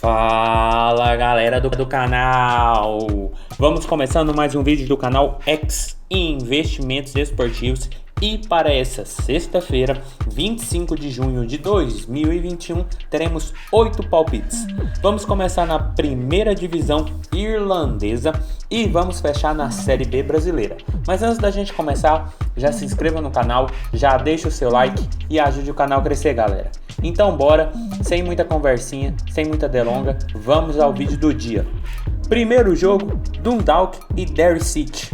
Fala galera do canal, vamos começando mais um vídeo do canal X Investimentos Esportivos e para essa sexta-feira, 25 de junho de 2021, teremos 8 palpites. Vamos começar na primeira divisão irlandesa e vamos fechar na Série B brasileira. Mas antes da gente começar, já se inscreva no canal, já deixa o seu like e ajude o canal a crescer, galera. Então bora, sem muita conversinha, sem muita delonga, vamos ao vídeo do dia. Primeiro jogo, Dundalk e Derry City.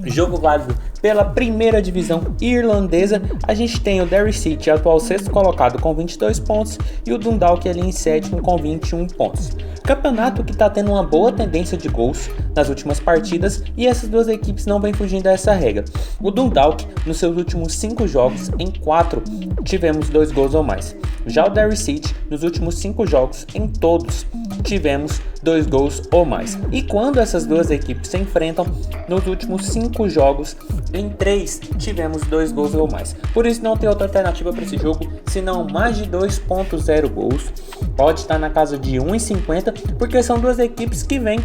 Jogo válido pela primeira divisão irlandesa. A gente tem o Derry City, atual sexto colocado, com 22 pontos e o Dundalk ali em sétimo com 21 pontos. Campeonato que está tendo uma boa tendência de gols nas últimas partidas e essas duas equipes não vêm fugindo dessa regra. O Dundalk, nos seus últimos 5 jogos, em 4 tivemos 2 gols ou mais. Já o Derry City, nos últimos 5 jogos, em todos tivemos 2 gols ou mais. E quando essas duas equipes se enfrentam, nos últimos 5 jogos, em 3 tivemos 2 gols ou mais. Por isso não tem outra alternativa para esse jogo, senão mais de 2.0 gols. Pode estar na casa de 1,50, porque são duas equipes que vêm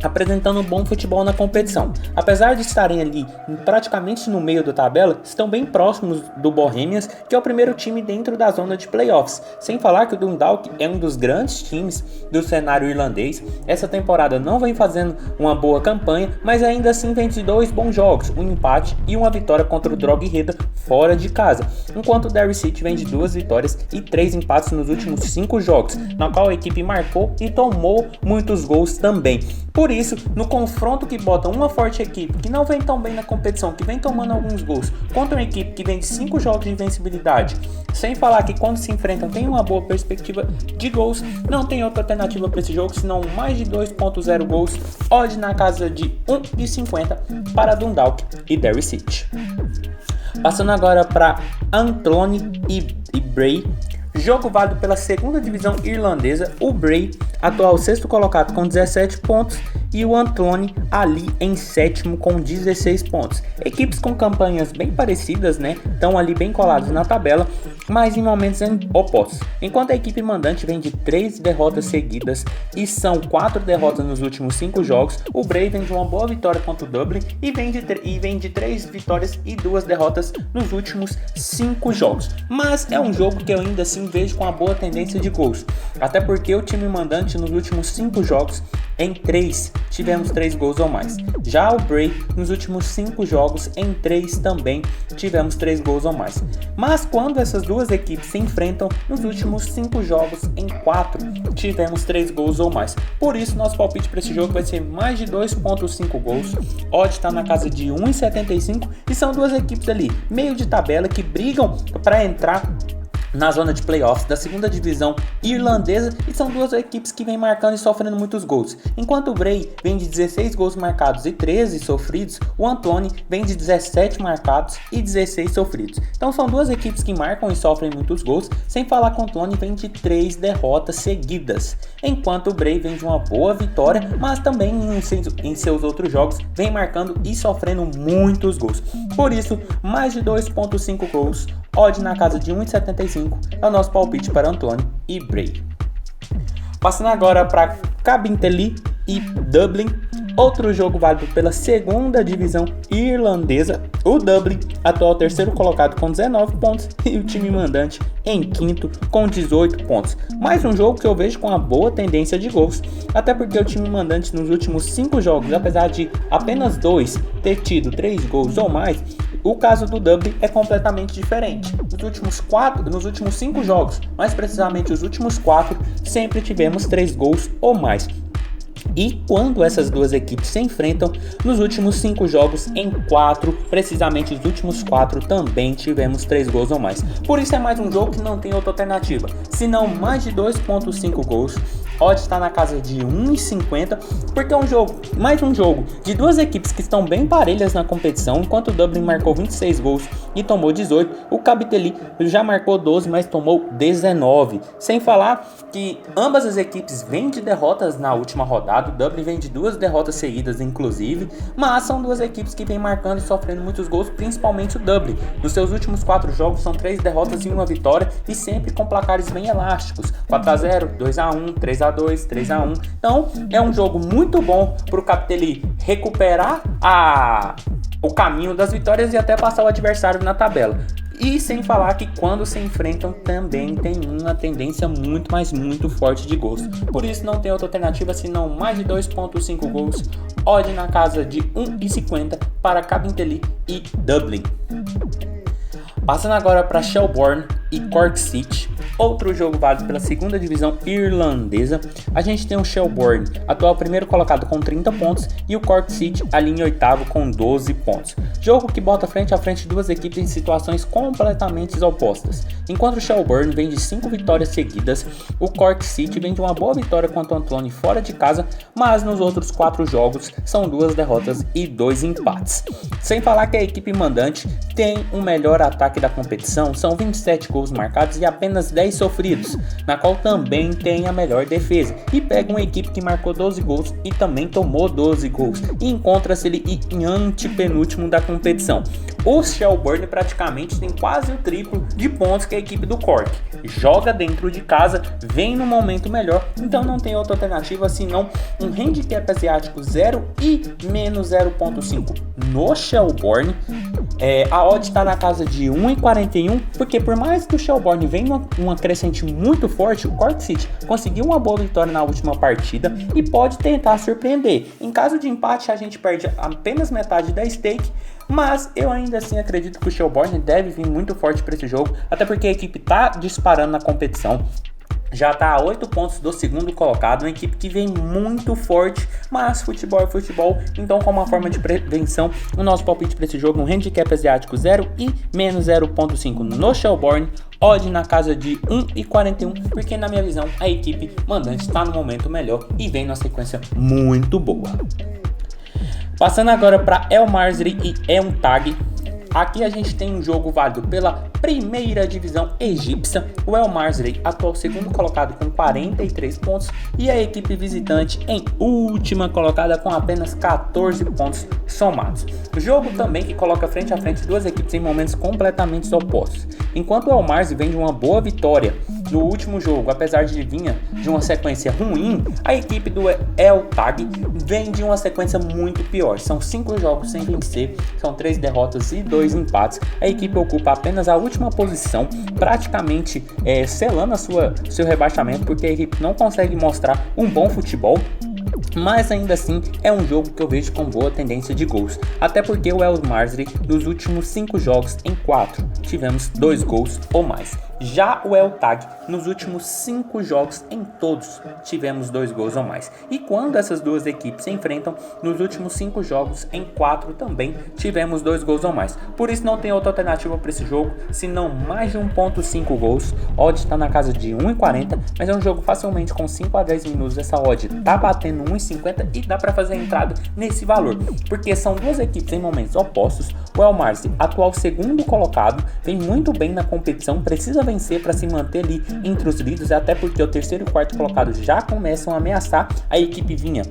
apresentando um bom futebol na competição. Apesar de estarem ali praticamente no meio da tabela, estão bem próximos do Bohemians, que é o primeiro time dentro da zona de playoffs. Sem falar que o Dundalk é um dos grandes times do cenário irlandês. Essa temporada não vem fazendo uma boa campanha, mas ainda assim vem de 2 bons jogos, um empate e uma vitória contra o Drogheda fora de casa. Enquanto o Derry City vem de 2 vitórias e 3 empates nos últimos 5 jogos, na qual a equipe marcou e tomou muitos gols também. Por isso, no confronto que bota uma forte equipe que não vem tão bem na competição, que vem tomando alguns gols, contra uma equipe que vem de 5 jogos de invencibilidade, sem falar que quando se enfrentam tem uma boa perspectiva de gols, não tem outra alternativa para esse jogo, senão mais de 2.0 gols, odd na casa de 1,50 para Dundalk e Derry City. Passando agora para Athlone e Bray. Jogo válido pela segunda divisão irlandesa, o Bray, atual sexto colocado com 17 pontos e o Athlone ali em sétimo com 16 pontos. Equipes com campanhas bem parecidas, né? Estão ali bem colados na tabela, mas em momentos opostos. Enquanto a equipe mandante vem de 3 derrotas seguidas e são 4 derrotas nos últimos 5 jogos, o Bray vem de uma boa vitória contra o Dublin e vem de 3 vitórias e 2 derrotas nos últimos 5 jogos. Mas é um jogo que eu ainda assim vejo com uma boa tendência de gols, até porque o time mandante nos últimos 5 jogos, em 3 tivemos 3 gols ou mais. Já o Bray, nos últimos 5 jogos, em 3 também tivemos 3 gols ou mais. Mas quando essas duas equipes se enfrentam, nos últimos 5 jogos, em 4 tivemos 3 gols ou mais. Por isso, nosso palpite para esse jogo vai ser mais de 2.5 gols. Odd está na casa de 1,75 e são duas equipes ali, meio de tabela, que brigam para entrar na zona de playoffs da segunda divisão irlandesa e são duas equipes que vêm marcando e sofrendo muitos gols. Enquanto o Bray vem de 16 gols marcados e 13 sofridos, o Athlone vem de 17 marcados e 16 sofridos. Então são duas equipes que marcam e sofrem muitos gols, sem falar que o Athlone vem de 3 derrotas seguidas, enquanto o Bray vem de uma boa vitória, mas também em seus outros jogos vem marcando e sofrendo muitos gols. Por isso, mais de 2.5 gols, odd na casa de 1,75 é o nosso palpite para Athlone e Bray. Passando agora para Cabinteely e Dublin, outro jogo válido pela segunda divisão irlandesa. O Dublin, atual terceiro colocado com 19 pontos e o time mandante em quinto com 18 pontos. Mais um jogo que eu vejo com uma boa tendência de gols, até porque o time mandante nos últimos 5 jogos, apesar de apenas 2 ter tido 3 gols ou mais, o caso do Dublin é completamente diferente. Nos últimos 5 jogos, mais precisamente os últimos 4, sempre tivemos 3 gols ou mais. E quando essas duas equipes se enfrentam, nos últimos 5 jogos, em 4, precisamente os últimos 4, também tivemos 3 gols ou mais. Por isso é mais um jogo que não tem outra alternativa, senão mais de 2.5 gols. Odd está na casa de 1,50, porque é mais um jogo de duas equipes que estão bem parelhas na competição. Enquanto o Dublin marcou 26 gols e tomou 18, o Cabinteely já marcou 12, mas tomou 19. Sem falar que ambas as equipes vêm de derrotas na última rodada. O Dublin vem de 2 derrotas seguidas, inclusive, mas são duas equipes que vêm marcando e sofrendo muitos gols, principalmente o Dublin. Nos seus últimos 4 jogos são 3 derrotas e 1 vitória, e sempre com placares bem elásticos: 4-0, 2-1, 3-2, 3-2, 3-1. Então é um jogo muito bom para o Capiteli recuperar o caminho das vitórias e até passar o adversário na tabela. E sem falar que quando se enfrentam também tem uma tendência muito, mas muito forte de gols. Por isso não tem outra alternativa senão mais de 2.5 gols, odd na casa de 1,50 para Cabinteely e Dublin. Passando agora para Shelbourne e Cork City, outro jogo válido pela segunda divisão irlandesa. A gente tem o Shelbourne, atual primeiro colocado com 30 pontos, e o Cork City ali em oitavo com 12 pontos. Jogo que bota frente a frente duas equipes em situações completamente opostas. Enquanto o Shelbourne vem de 5 vitórias seguidas, o Cork City vem de uma boa vitória contra o Athlone fora de casa, mas nos outros 4 jogos são 2 derrotas e 2 empates. Sem falar que a equipe mandante tem o melhor ataque da competição, são 27 gols marcados e apenas 10 sofridos, na qual também tem a melhor defesa, e pega uma equipe que marcou 12 gols e também tomou 12 gols, e encontra-se ali em antepenúltimo da competição. O Shelbourne praticamente tem quase o triplo de pontos que a equipe do Cork, joga dentro de casa, vem no momento melhor, então não tem outra alternativa senão um handicap asiático 0 e menos 0.5 no Shelbourne. A odd está na casa de 1,41, porque por mais que o Shelbourne venha uma crescente muito forte, o Cork City conseguiu uma boa vitória na última partida e pode tentar surpreender. Em caso de empate, a gente perde apenas metade da stake, mas eu ainda assim acredito que o Shelbourne deve vir muito forte para esse jogo, até porque a equipe está disparando na competição. Já está a 8 pontos do segundo colocado, uma equipe que vem muito forte, mas futebol é futebol, então como uma forma de prevenção, o nosso palpite para esse jogo é um handicap asiático 0 e menos 0.5 no Shelbourne, odd na casa de 1,41, porque na minha visão a equipe mandante está no momento melhor e vem numa sequência muito boa. Passando agora para El Masry e El Tag. Aqui a gente tem um jogo válido pela primeira divisão egípcia, o El Masry, atual segundo colocado com 43 pontos, e a equipe visitante em última colocada com apenas 14 pontos somados. O jogo também que coloca frente a frente duas equipes em momentos completamente opostos. Enquanto o El Masry vem de uma boa vitória no último jogo, apesar de vir de uma sequência ruim, a equipe do El Tag vem de uma sequência muito pior. São 5 jogos sem vencer, são 3 derrotas e 2 empates. A equipe ocupa apenas a última posição, praticamente selando seu rebaixamento, porque a equipe não consegue mostrar um bom futebol. Mas ainda assim é um jogo que eu vejo com boa tendência de gols, até porque o El Masry nos últimos 5 jogos em 4 tivemos 2 gols ou mais. Já o El Tag nos últimos 5 jogos em todos tivemos 2 gols ou mais. E quando essas duas equipes se enfrentam, nos últimos 5 jogos em 4 também tivemos 2 gols ou mais. Por isso não tem outra alternativa para esse jogo, senão mais de 1.5 gols. Odd está na casa de 1,40, mas é um jogo facilmente com 5 a 10 minutos. Essa odd tá batendo 1,50 e dá para fazer a entrada nesse valor, porque são duas equipes em momentos opostos. O El Masry, atual segundo colocado, vem muito bem na competição, precisa vencer para se manter ali entre os líderes, até porque o terceiro e quarto colocado já começam a ameaçar. A equipe vinha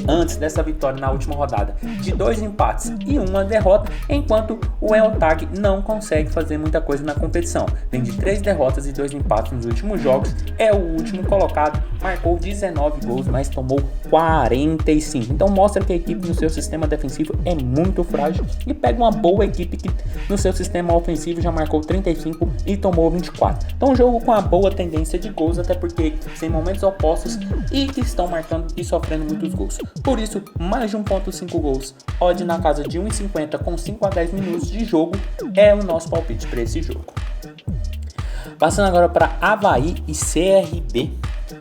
antes dessa vitória na última rodada de 2 empates e 1 derrota, enquanto o El Tag não consegue fazer muita coisa na competição, vem de 3 derrotas e 2 empates nos últimos jogos, é o último colocado, marcou 19 gols, mas tomou 45, então mostra que a equipe no seu sistema defensivo é muito frágil e pega uma boa equipe que no seu sistema ofensivo já marcou 35 e tomou 24. Então um jogo com a boa tendência de gols, até porque equipes em momentos opostos e que estão marcando e sofrendo muitos gols. Por isso, mais de 1.5 gols, odd na casa de 1,50 com 5 a 10 minutos de jogo é o nosso palpite para esse jogo. Passando agora para Avaí e CRB.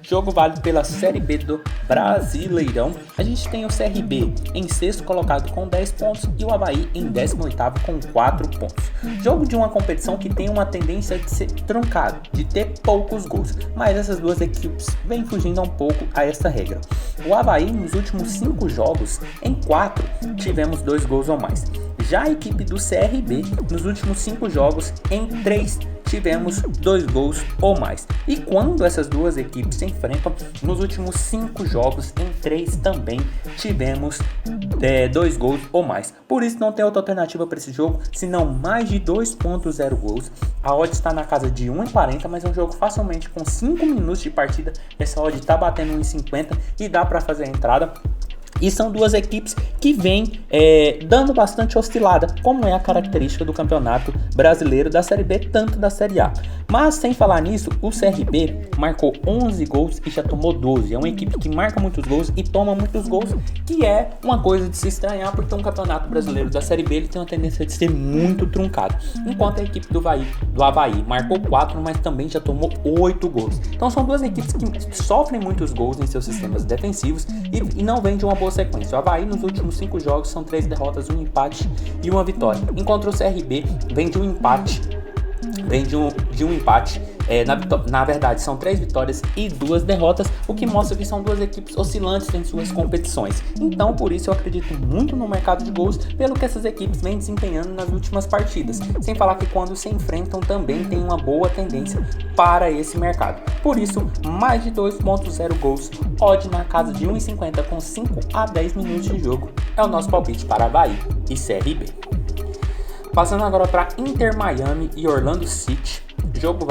Jogo válido pela Série B do Brasileirão. A gente tem o CRB em sexto colocado com 10 pontos e o Avaí em 18º com 4 pontos. Jogo de uma competição que tem uma tendência de ser truncado, de ter poucos gols, mas essas duas equipes vêm fugindo um pouco a essa regra. O Avaí nos últimos 5 jogos, em 4 tivemos 2 gols ou mais. Já a equipe do CRB nos últimos 5 jogos, em 3 tivemos 2 gols ou mais. E quando essas duas equipes se enfrentam, nos últimos 5 jogos, em 3 também tivemos 2 gols ou mais. Por isso não tem outra alternativa para esse jogo, senão mais de 2.0 gols. A odd está na casa de 1,40, mas é um jogo facilmente com 5 minutos de partida. Essa odd está batendo 1,50 e dá para fazer a entrada. E são duas equipes que vêm dando bastante oscilada, como é a característica do campeonato brasileiro da Série B, tanto da Série A. Mas sem falar nisso, o CRB marcou 11 gols e já tomou 12. É uma equipe que marca muitos gols e toma muitos gols, que é uma coisa de se estranhar, porque um campeonato brasileiro da Série B ele tem uma tendência de ser muito truncado. Enquanto a equipe do Avaí marcou 4, mas também já tomou 8 gols. Então são duas equipes que sofrem muitos gols em seus sistemas defensivos e não vêm de uma boa sequência. O Avaí nos últimos 5 jogos são 3 derrotas, 1 empate e 1 vitória. Enquanto o CRB vem de um empate. Na verdade são 3 vitórias e 2 derrotas, o que mostra que são duas equipes oscilantes em suas competições. Então por isso eu acredito muito no mercado de gols, pelo que essas equipes vêm desempenhando nas últimas partidas. Sem falar que quando se enfrentam também tem uma boa tendência para esse mercado. Por isso, mais de 2.0 gols, odd na casa de 1,50 com 5 a 10 minutos de jogo é o nosso palpite para Avaí e CRB. Passando agora para Inter Miami e Orlando City, jogo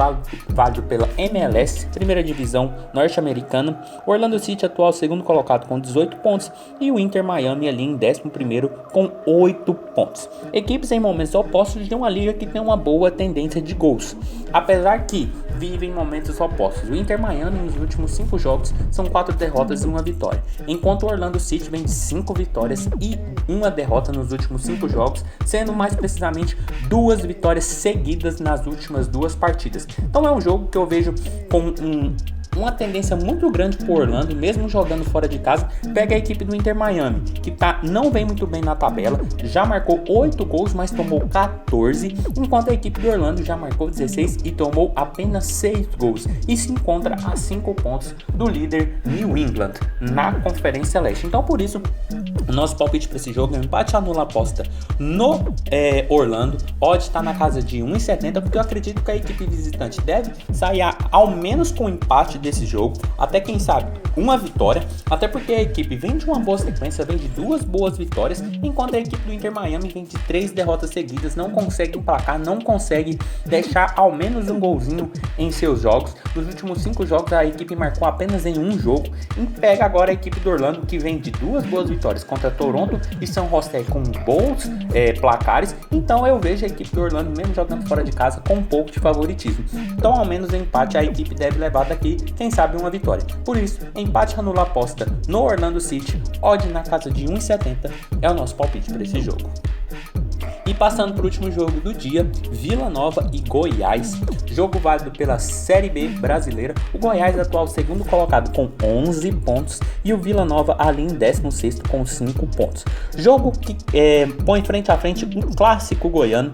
válido pela MLS, primeira divisão norte-americana. O Orlando City atual segundo colocado com 18 pontos e o Inter Miami ali em 11º com 8 pontos. Equipes em momentos opostos de uma liga que tem uma boa tendência de gols, apesar que vivem momentos opostos. O Inter Miami nos últimos 5 jogos são 4 derrotas e 1 vitória, enquanto o Orlando City vem de 5 vitórias e 1 derrota nos últimos 5 jogos, sendo mais precisamente 2 vitórias seguidas nas últimas 2 partidas. Então é um jogo que eu vejo com uma tendência muito grande para o Orlando, mesmo jogando fora de casa. Pega a equipe do Inter Miami, que não vem muito bem na tabela, já marcou 8 gols, mas tomou 14, enquanto a equipe do Orlando já marcou 16 e tomou apenas 6 gols, e se encontra a 5 pontos do líder New England na Conferência Leste. Então por isso, o nosso palpite para esse jogo é um empate anula aposta no Orlando. Odd está na casa de 1,70, porque eu acredito que a equipe visitante deve sair ao menos com empate desse jogo, até quem sabe uma vitória, até porque a equipe vem de uma boa sequência, vem de 2 boas vitórias, enquanto a equipe do Inter Miami vem de 3 derrotas seguidas, não consegue emplacar, não consegue deixar ao menos um golzinho em seus jogos. Nos últimos 5 jogos a equipe marcou apenas em um jogo, e pega agora a equipe do Orlando, que vem de 2 boas vitórias contra Toronto e São José com bons placares. Então eu vejo a equipe do Orlando, mesmo jogando fora de casa, com um pouco de favoritismo. Então ao menos em empate a equipe deve levar daqui, quem sabe, uma vitória. Por isso, empate anula aposta no Orlando City, odd na casa de 1,70 é o nosso palpite para esse jogo. E passando para o último jogo do dia, Vila Nova e Goiás, jogo válido pela Série B brasileira. O Goiás atual segundo colocado com 11 pontos e o Vila Nova ali em 16º com 5 pontos. Jogo que põe frente a frente um clássico goiano,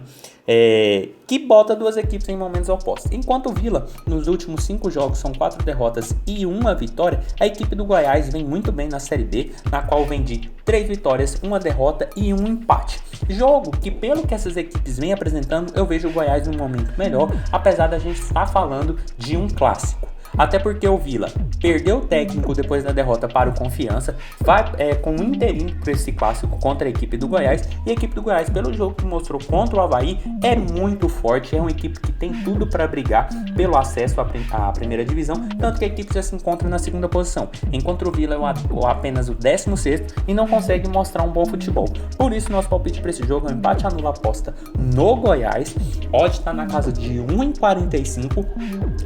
que bota duas equipes em momentos opostos. Enquanto o Vila, nos últimos 5 jogos, são 4 derrotas e 1 vitória, a equipe do Goiás vem muito bem na Série B, na qual vem de 3 vitórias, 1 derrota e 1 empate. Jogo que, pelo que essas equipes vêm apresentando, eu vejo o Goiás num momento melhor, apesar da gente estar falando de um clássico. Até porque o Vila perdeu o técnico depois da derrota para o Confiança, vai com um inteirinho para esse clássico contra a equipe do Goiás, e a equipe do Goiás, pelo jogo que mostrou contra o Avaí, é muito forte, é uma equipe que tem tudo para brigar pelo acesso à primeira divisão, tanto que a equipe já se encontra na 2ª posição, enquanto o Vila é apenas o 16º e não consegue mostrar um bom futebol. Por isso nosso palpite para esse jogo é um empate anula aposta no Goiás, odd está na casa de 1,45,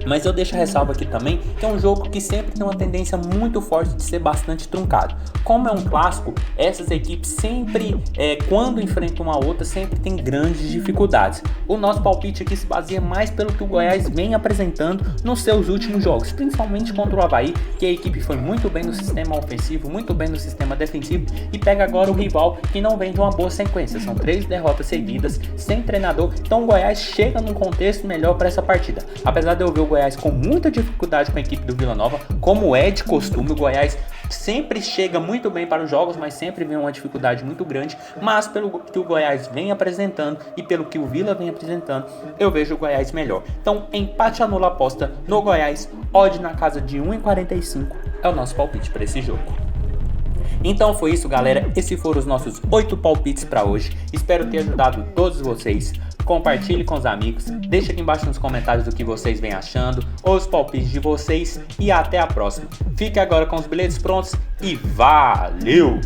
mas eu deixo a ressalva aqui também, que é um jogo que sempre tem uma tendência muito forte de ser bastante truncado. Como é um clássico, essas equipes sempre, quando enfrentam uma outra, sempre tem grandes dificuldades. O nosso palpite aqui se baseia mais pelo que o Goiás vem apresentando nos seus últimos jogos, principalmente contra o Avaí, que a equipe foi muito bem no sistema ofensivo, muito bem no sistema defensivo, e pega agora o rival que não vem de uma boa sequência, são 3 derrotas seguidas, sem treinador, então o Goiás chega num contexto melhor para essa partida. Apesar de eu ver o Goiás com muita dificuldade com a equipe do Vila Nova, como é de costume, o Goiás sempre chega muito bem para os jogos, mas sempre vem uma dificuldade muito grande. Mas pelo que o Goiás vem apresentando e pelo que o Vila vem apresentando, eu vejo o Goiás melhor. Então, empate anula aposta no Goiás, odd na casa de 1,45 é o nosso palpite para esse jogo. Então foi isso, galera. Esses foram os nossos 8 palpites para hoje. Espero ter ajudado todos vocês. Compartilhe com os amigos. Deixa aqui embaixo nos comentários o que vocês vêm achando, os palpites de vocês e até a próxima. Fique agora com os bilhetes prontos e valeu!